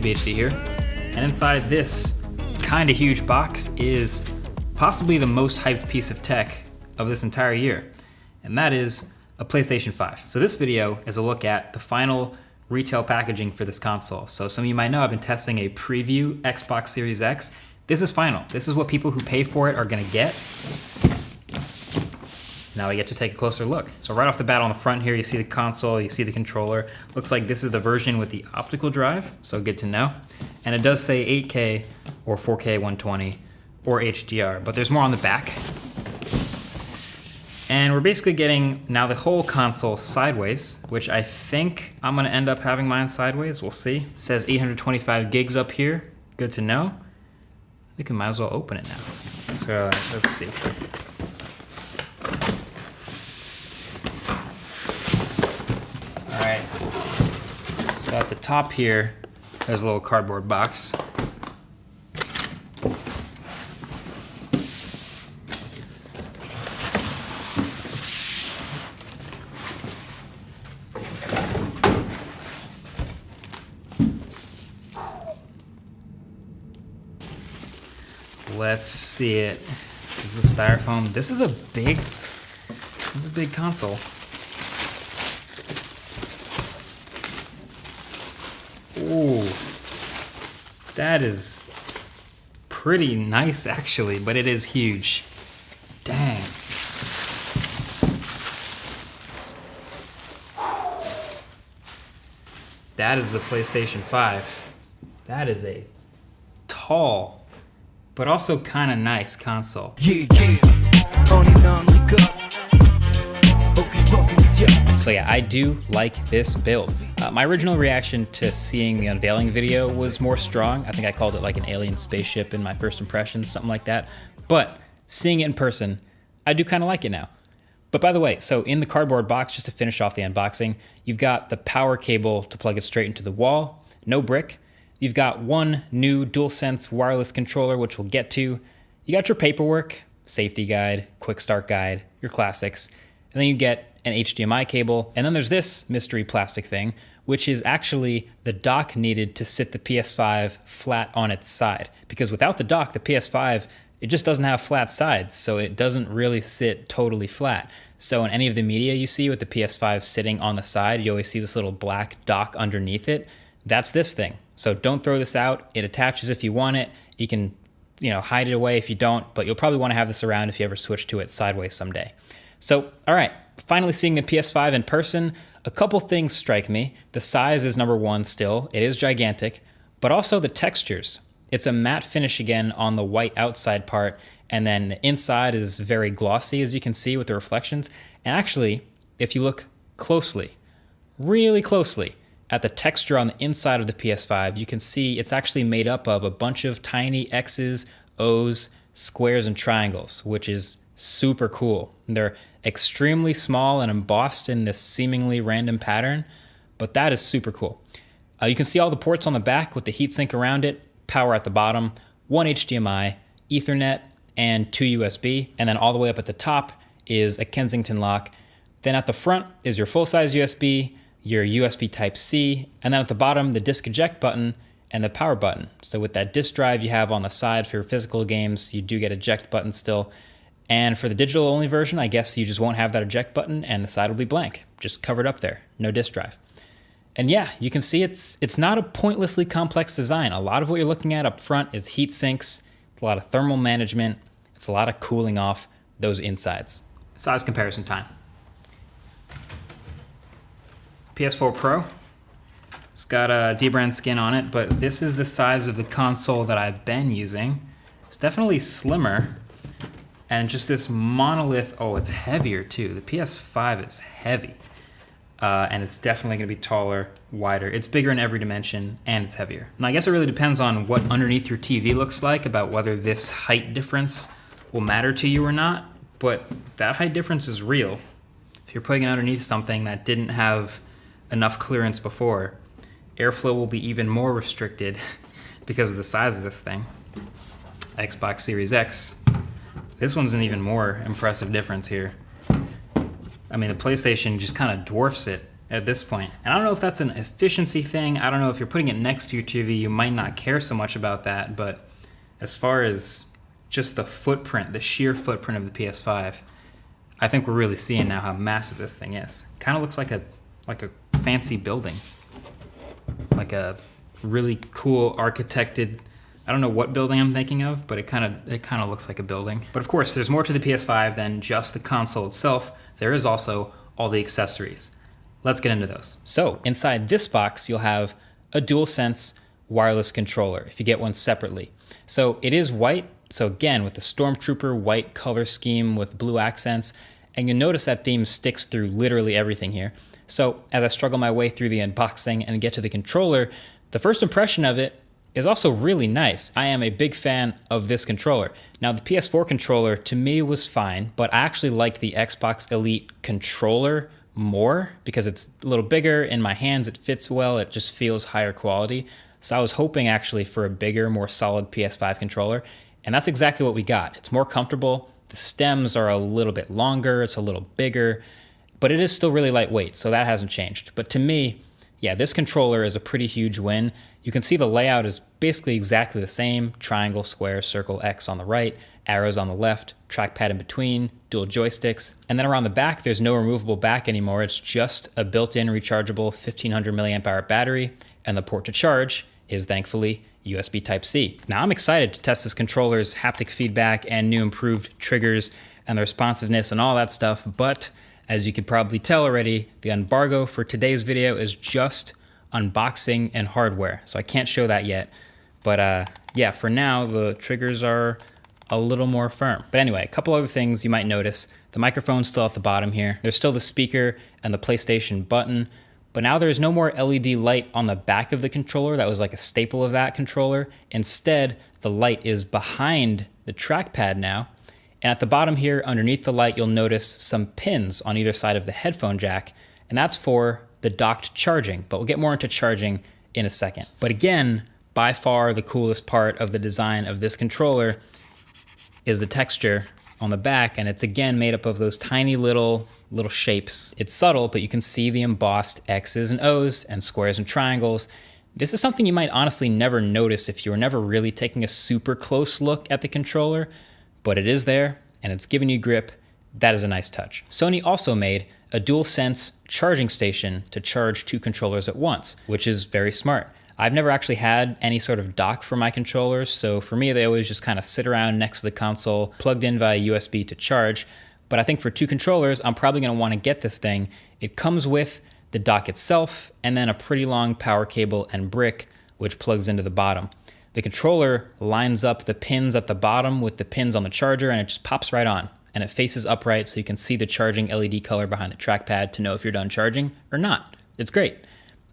HD here, and inside this kind of huge box is possibly the most hyped piece of tech of this entire year, and that is a PlayStation 5. So this video is a look at the final retail packaging for this console. So some of you might know I've been testing a preview Xbox Series X. This is final. This is what people who pay for it are gonna get. Now we get to take a closer look. So right off the bat on the front here, you see the console, you see the controller. Looks like this is the version with the optical drive, so good to know. And it does say 8K or 4K 120 or HDR, but there's more on the back. And we're basically getting now the whole console sideways, which I think I'm gonna end up having mine sideways, we'll see. It says 825 gigs up here, good to know. I think we might as well open it now. So let's see. All right, so at the top here, there's a little cardboard box. Let's see it. This is the styrofoam. This is a big console. Ooh, that is pretty nice actually, but it is huge. Dang. That is the PlayStation 5. That is a tall, but also kind of nice console. So yeah, I do like this build. My original reaction to seeing the unveiling video was more strong. I think I called it like an alien spaceship in my first impressions, something like that. But seeing it in person, I do kind of like it now. But by the way, so in the cardboard box, just to finish off the unboxing, you've got the power cable to plug it straight into the wall, no brick. You've got one new DualSense wireless controller, which we'll get to. You got your paperwork, safety guide, quick start guide, your classics, and then you get an HDMI cable, and then there's this mystery plastic thing, which is actually the dock needed to sit the PS5 flat on its side. Because without the dock, the PS5, it just doesn't have flat sides, so it doesn't really sit totally flat. So in any of the media you see with the PS5 sitting on the side, you always see this little black dock underneath it. That's this thing. So don't throw this out. It attaches if you want it. You can, hide it away if you don't, but you'll probably want to have this around if you ever switch to it sideways someday. So, all right, finally seeing the PS5 in person, a couple things strike me. The size is number one still. It is gigantic, but also the textures. It's a matte finish again on the white outside part, and then the inside is very glossy, as you can see with the reflections. And actually, if you look closely, really closely, at the texture on the inside of the PS5, you can see it's actually made up of a bunch of tiny X's, O's, squares, and triangles, which is super cool. They're extremely small and embossed in this seemingly random pattern, but that is super cool. You can see all the ports on the back with the heatsink around it, power at the bottom, one HDMI, Ethernet, and 2 USB, and then all the way up at the top is a Kensington lock. Then at the front is your full-size USB, your USB Type-C, and then at the bottom, the disk eject button and the power button. So with that disk drive you have on the side for your physical games, you do get eject button still. And for the digital only version, I guess you just won't have that eject button and the side will be blank, just covered up there, no disk drive. And yeah, you can see it's not a pointlessly complex design. A lot of what you're looking at up front is heat sinks, it's a lot of thermal management, it's a lot of cooling off those insides. Size comparison time. PS4 Pro, it's got a dbrand skin on it, but this is the size of the console that I've been using. It's definitely slimmer. And just this monolith, oh, it's heavier too. The PS5 is heavy. And it's definitely gonna be taller, wider. It's bigger in every dimension, and it's heavier. And I guess it really depends on what underneath your TV looks like about whether this height difference will matter to you or not, but that height difference is real. If you're putting it underneath something that didn't have enough clearance before, airflow will be even more restricted because of the size of this thing. Xbox Series X. This one's an even more impressive difference here. I mean, the PlayStation just kind of dwarfs it at this point. And I don't know if that's an efficiency thing. I don't know if you're putting it next to your TV, you might not care so much about that. But as far as just the footprint, the sheer footprint of the PS5, I think we're really seeing now how massive this thing is. Kind of looks like a fancy building, like a really cool architected. I don't know what building I'm thinking of, but it kind of looks like a building. But of course, there's more to the PS5 than just the console itself. There is also all the accessories. Let's get into those. So inside this box, you'll have a DualSense wireless controller if you get one separately. So it is white. So again, with the Stormtrooper white color scheme with blue accents, and you'll notice that theme sticks through literally everything here. So as I struggle my way through the unboxing and get to the controller, the first impression of it is also really nice. I am a big fan of this controller. Now the PS4 controller to me was fine, but I actually like the Xbox Elite controller more because it's a little bigger in my hands, it fits well, it just feels higher quality. So I was hoping actually for a bigger, more solid PS5 controller, and that's exactly what we got. It's more comfortable, the stems are a little bit longer, it's a little bigger, but it is still really lightweight, so that hasn't changed. But to me, yeah, this controller is a pretty huge win. You can see the layout is basically exactly the same. Triangle, square, circle, X on the right, arrows on the left, trackpad in between, dual joysticks. And then around the back, there's no removable back anymore. It's just a built-in rechargeable 1500 milliamp hour battery. And the port to charge is thankfully USB Type-C. Now I'm excited to test this controller's haptic feedback and new improved triggers and the responsiveness and all that stuff. But as you could probably tell already, the embargo for today's video is just unboxing and hardware, so I can't show that yet. But yeah, for now, the triggers are a little more firm. But anyway, a couple other things you might notice. The microphone's still at the bottom here. There's still the speaker and the PlayStation button, but now there's no more LED light on the back of the controller. That was like a staple of that controller. Instead, the light is behind the trackpad now. And at the bottom here, underneath the light, you'll notice some pins on either side of the headphone jack, and that's for the docked charging, but we'll get more into charging in a second. But again, by far the coolest part of the design of this controller is the texture on the back, and it's again made up of those tiny little shapes. It's subtle, but you can see the embossed X's and O's and squares and triangles. This is something you might honestly never notice if you were never really taking a super close look at the controller, but it is there and it's giving you grip. That is a nice touch. Sony also made a DualSense charging station to charge two controllers at once, which is very smart. I've never actually had any sort of dock for my controllers, so for me they always just kind of sit around next to the console, plugged in via USB to charge. But I think for two controllers, I'm probably going to want to get this thing. It comes with the dock itself and then a pretty long power cable and brick, which plugs into the bottom. The controller lines up the pins at the bottom with the pins on the charger, and it just pops right on. And it faces upright so you can see the charging LED color behind the trackpad to know if you're done charging or not. It's great.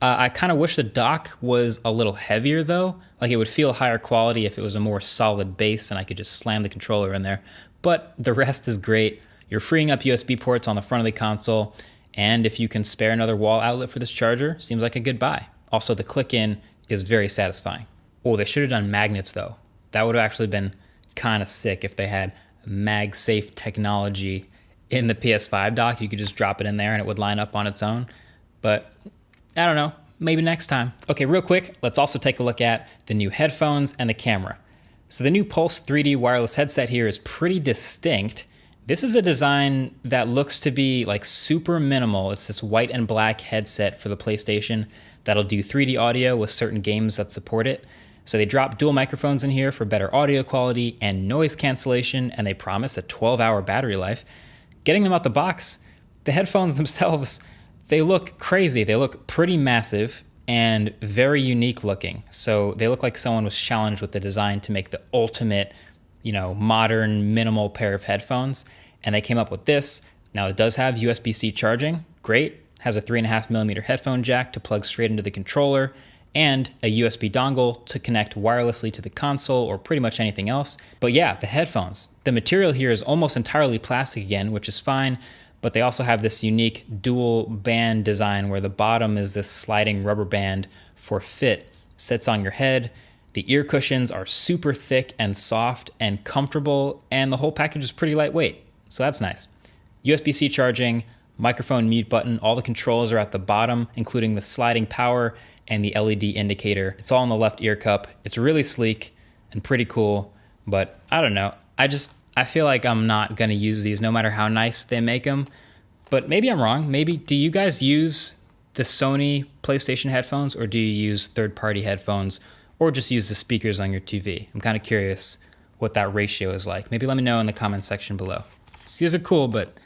I kind of wish the dock was a little heavier though. Like it would feel higher quality if it was a more solid base and I could just slam the controller in there. But the rest is great. You're freeing up USB ports on the front of the console. And if you can spare another wall outlet for this charger, seems like a good buy. Also, the click-in is very satisfying. Oh, they should have done magnets though. That would have actually been kind of sick if they had MagSafe technology in the PS5 dock. You could just drop it in there and it would line up on its own. But I don't know, maybe next time. Okay, real quick, let's also take a look at the new headphones and the camera. So the new Pulse 3D wireless headset here is pretty distinct. This is a design that looks to be like super minimal. It's this white and black headset for the PlayStation that'll do 3D audio with certain games that support it. So they drop dual microphones in here for better audio quality and noise cancellation, and they promise a 12-hour battery life. Getting them out the box, the headphones themselves, they look crazy. They look pretty massive and very unique looking. So they look like someone was challenged with the design to make the ultimate, modern, minimal pair of headphones. And they came up with this. Now it does have USB-C charging, great. Has a 3.5mm headphone jack to plug straight into the controller, and a USB dongle to connect wirelessly to the console or pretty much anything else. But yeah, the headphones. The material here is almost entirely plastic again, which is fine, but they also have this unique dual band design where the bottom is this sliding rubber band for fit, sits on your head. The ear cushions are super thick and soft and comfortable, and the whole package is pretty lightweight, so that's nice. USB-C charging, microphone mute button. All the controls are at the bottom, including the sliding power and the LED indicator. It's all in the left ear cup. It's really sleek and pretty cool, but I don't know. I feel like I'm not gonna use these no matter how nice they make them, but maybe I'm wrong. Maybe, do you guys use the Sony PlayStation headphones, or do you use third-party headphones, or just use the speakers on your TV? I'm kind of curious what that ratio is like. Maybe let me know in the comment section below. These are cool, but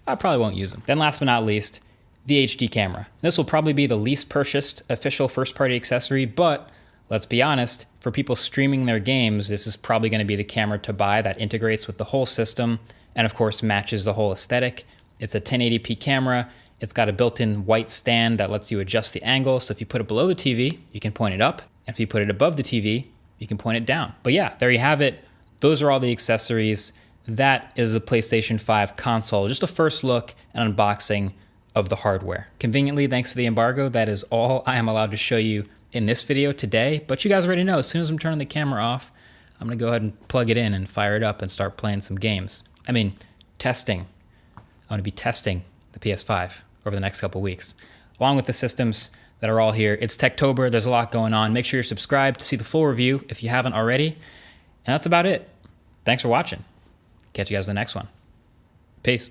I probably won't use them. Then last but not least, the HD camera. This will probably be the least purchased official first-party accessory, but let's be honest, for people streaming their games, this is probably gonna be the camera to buy that integrates with the whole system and of course matches the whole aesthetic. It's a 1080p camera. It's got a built-in white stand that lets you adjust the angle. So if you put it below the TV, you can point it up. And if you put it above the TV, you can point it down. But yeah, there you have it. Those are all the accessories. That is the PlayStation 5 console. Just a first look and unboxing of the hardware. Conveniently, thanks to the embargo, that is all I am allowed to show you in this video today. But you guys already know, as soon as I'm turning the camera off, I'm gonna go ahead and plug it in and fire it up and start playing some games. I mean, testing. I'm gonna be testing the PS5 over the next couple weeks, along with the systems that are all here. It's Techtober, there's a lot going on. Make sure you're subscribed to see the full review if you haven't already. And that's about it. Thanks for watching. Catch you guys in the next one. Peace.